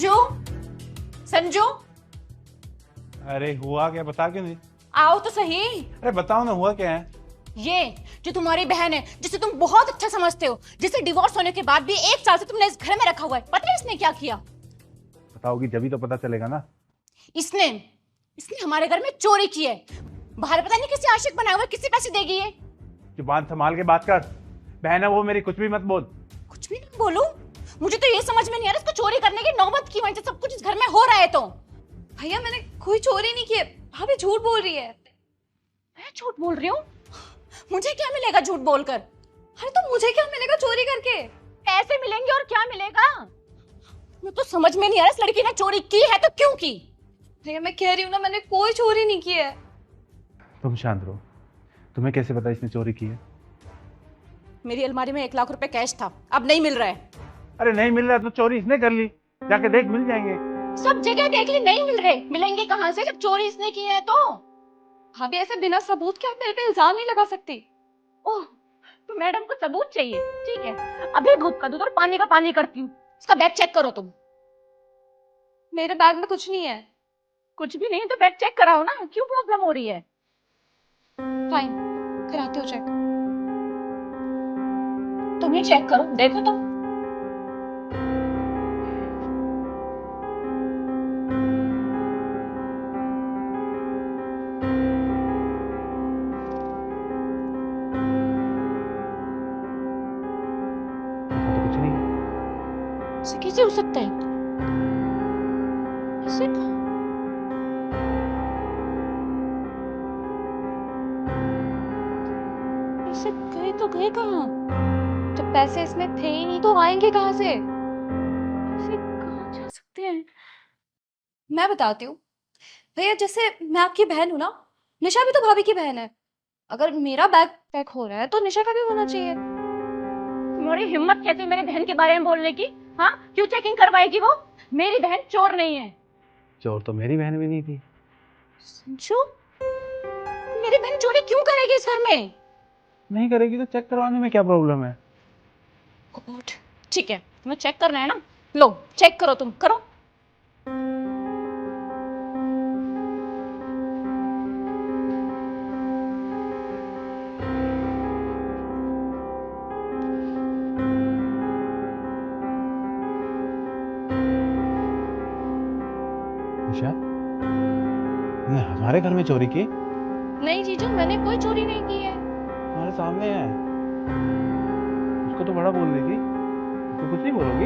संजू, संजू, अरे हुआ क्या, बता क्यों नहीं? आओ तो सही। अरे बताओ ना, हुआ क्या है? ये जो तुम्हारी बहन है, जिसे तुम बहुत अच्छा समझते हो, जिसे डिवोर्स होने के बाद भी 1 साल से तुमने इस घर में रखा हुआ है, पता है इसने क्या किया? बताओगी जब ही तो पता चलेगा ना। इसने इसने हमारे घर में चोरी की है। बाहर पता नहीं किसी आशिक बनाया हुआ है, किसी पैसे देगी ये। जुबान संभाल के बात कर, बहन है वो मेरी, कुछ भी मत बोल। कुछ भी नहीं बोलूं? मुझे तो ये समझ में नहीं आ रहा इसको चोरी करने की नौबत की वजह से सब कुछ इस घर में हो रहा है। तो भैया मैंने कोई चोरी नहीं की है, भाभी झूठ बोल रही है। मैं झूठ बोल रही हूँ? मुझे क्या मिलेगा झूठ बोलकर? अरे तो मुझे क्या मिलेगा चोरी करके? पैसे मिलेंगे और क्या मिलेगा? मैं तो समझ में नहीं आ रहा, इस लड़की ने चोरी की है तो क्यों की? भैया मैं कह रही हूँ ना, मैंने कोई चोरी नहीं की है। तुम शांत रहो, तुम्हें कैसे पता इसने चोरी की है? मेरी अलमारी में 1 लाख रुपए कैश था, अब नहीं मिल रहा है। अरे नहीं मिल रहा तो चोरी इसने कर ली, जाके देख मिल जाएंगे। सब जगह देख ली, नहीं मिल रहे। मिलेंगे कहाँ से जब चोरी इसने की है? तो भाभी ऐसे बिना सबूत के आप मेरे पे इल्जाम नहीं लगा सकती। ओह, तो मैडम को सबूत चाहिए? ठीक है, अभी दूध का दूध और पानी का पानी करती हूँ। इसका बैग चेक करो तुम। मेरे बैग में कुछ नहीं है। कुछ भी नहीं तो बैग चेक कराओ ना, क्यों प्रॉब्लम हो रही है? फाइन, कराते हो चेक। तुम ही चेक करो, देखो तुम। तो कुछ नहीं। ऐसे कैसे हो सकता है? ऐसे ऐसे गए तो गए कहाँ? जब पैसे इसमें थे ही नहीं तो आएंगे कहाँ से? ऐसे कहाँ जा सकते हैं? मैं बताती हूँ भैया, जैसे मैं आपकी बहन हूँ ना, निशा भी तो भाभी की बहन है। अगर मेरा बैग पैक हो रहा है तो निशा का भी होना चाहिए। तुम्हारी हिम्मत कैसे मेरी बहन के बारे में बोलने की? हाँ, क्यों चेकिंग करवाएगी वो? मेरी बहन चोर नहीं है। चोर तो मेरी बहन भी नहीं थी। संजू, मेरी बहन चोरी क्यों करेगी इस घर में? नहीं करेगी तो चेक करवाने में क्या प्रॉब्लम है? गॉड, ठीक है, तुम्हें चेक करना है ना, लो चेक करो, तुम करो। निशा, ने हमारे घर में चोरी की? नहीं जीजू, मैंने कोई चोरी नहीं की है। हमारे सामने है। उसको तो बड़ा बोल रही थी, तो कुछ नहीं बोलोगी?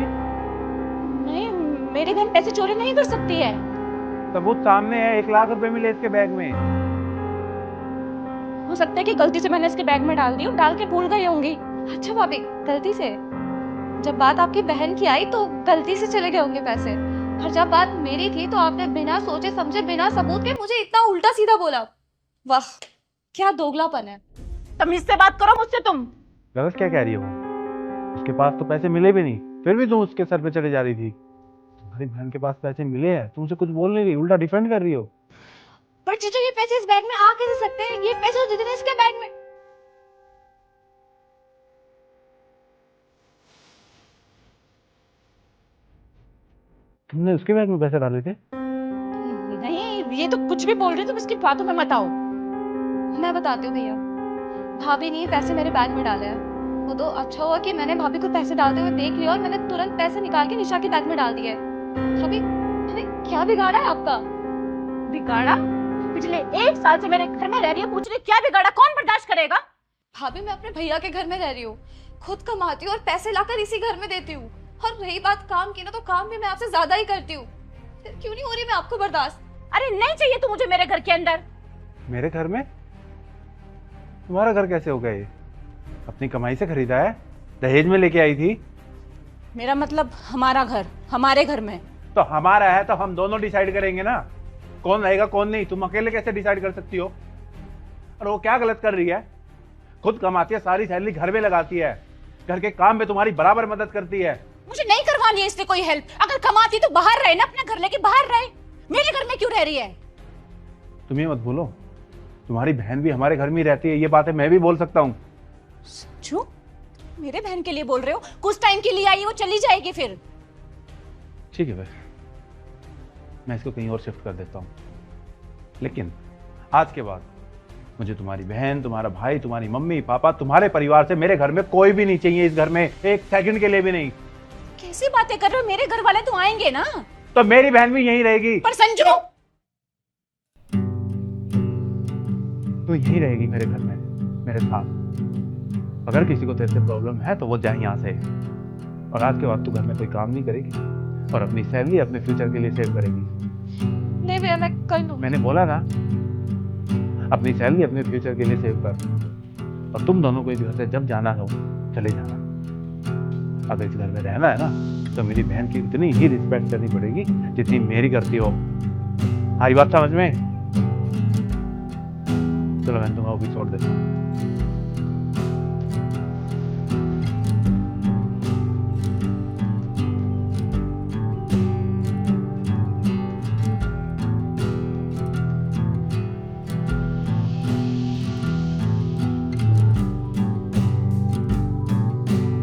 नहीं, मेरी बहन पैसे चोरी नहीं कर सकती है। सबूत सामने है, 1 लाख रुपए मिले इसके बैग में। हो सकता है कि गलती से मैंने इसके बैग में डाल दी और डाल के भूल गई होंगी। अच्छा भाभी, गलती से? जब बात आपकी बहन की आई तो गलती से चले गए होंगे पैसे, और जब बात मेरी थी तो आपने बिना सोचे समझे, बिना सबूत के मुझे इतना उल्टा सीधा बोला। वाह, क्या दोगलापन है। तमीज से बात करो मुझसे तुम। गलत क्या कह रही है वो? उसके पास तो पैसे मिले भी नहीं, फिर भी तुम उसके सर पे चढ़े जा रही थी। तुम्हारी बहन के पास पैसे मिले हैं, तुमसे कुछ बोल नहीं रही, उल्टा डिफेंड कर रही हो। पर जीजू, ये पैसे इस बैग में आ कैसे सकते हैं? ये पैसे जितने इसके बैग में। तुमने उसके बैग में पैसे डाले थे? नहीं, ये तो कुछ भी बोल रही, तुम इसकी बातों में मत आओ। मैं बताती हूँ भैया, भाभी ने ये पैसे मेरे बैग में डाले हैं। वो तो अच्छा हुआ कि मैंने भाभी को पैसे डालते हुए देख लिया और मैंने तुरंत पैसे निकाल के निशा के बैग में डाल दिए। भाभी, मैंने क्या बिगाड़ा है आपका? बिगाड़ा? पिछले 1 साल से मेरे घर में रह रही है, पूछ रही क्या बिगाड़ा? कौन बर्दाश्त करेगा? भाभी, मैं अपने भैया के घर में रह रही हूँ, खुद कमाती हूँ और पैसे लाकर इसी घर में देती हूँ। और रही बात काम की ना, तो काम भी मैं आपसे ज्यादा ही करती हूँ। फिर क्यों नहीं हो रही मैं आपको बर्दाश्त? अरे नहीं चाहिए तू मुझे मेरे घर के अंदर। मेरे घर में? तुम्हारा घर कैसे हो गया ये? अपनी कमाई से खरीदा है? दहेज में लेके आई थी? मेरा मतलब हमारा घर, हमारे घर में। तो हमारा है तो हम दोनों डिसाइड करेंगे ना, कौन रहेगा कौन नहीं। तुम अकेले कैसे डिसाइड कर सकती हो? और वो क्या गलत कर रही है? खुद कमाती है, सारी सैलरी घर में लगाती है, घर के काम में तुम्हारी बराबर मदद करती है। मुझे नहीं करवानी है इससे कोई हेल्प। अगर कमाती तो बाहर रहे ना, अपना घर लेके बाहर रहे। मेरे घर में क्यों रह रही है? तुम ये मत बोलो, तुम्हारी बहन भी हमारे घर में ही रहती है, ये बातें मैं भी बोल सकता हूँ। समझो, मेरे बहन के लिए बोल रहे हो? कुछ टाइम के लिए आई, वो चली जाएगी फिर। ठीक है भाई, मैं इसको कहीं और शिफ्ट कर देता हूँ, लेकिन आज के बाद मुझे तुम्हारी बहन, तुम्हारा भाई, तुम्हारी मम्मी पापा, तुम्हारे परिवार से मेरे घर में कोई भी नहीं चाहिए। इस घर में एक सेकंड के लिए भी नहीं। कैसी बातें कर रहे हो? मेरे घर वाले तो आएंगे ना। तो मेरी बहन भी यहीं रहेगी। पर संजू, तो यहीं रहेगी मेरे घर में, मेरे साथ। अगर किसी को तेरे से प्रॉब्लम है तो वो जाए यहाँ से। और आज के बाद तू घर में कोई काम नहीं करेगी और अपनी सैलरी अपने फ्यूचर के लिए सेव करेगी। नहीं भैया, मैं कर लूँ। मैंने बोला ना, अपनी सैलरी अपने फ्यूचर के लिए सेव कर। और तुम दोनों को इस घर से जब जाना हो चले जाना। अगर इस घर में रहना है ना तो मेरी बहन की उतनी ही रिस्पेक्ट करनी पड़ेगी जितनी मेरी करती हो। आई बात समझ में? चलो मैं तुम्हें अभी छोड़ देता हूँ।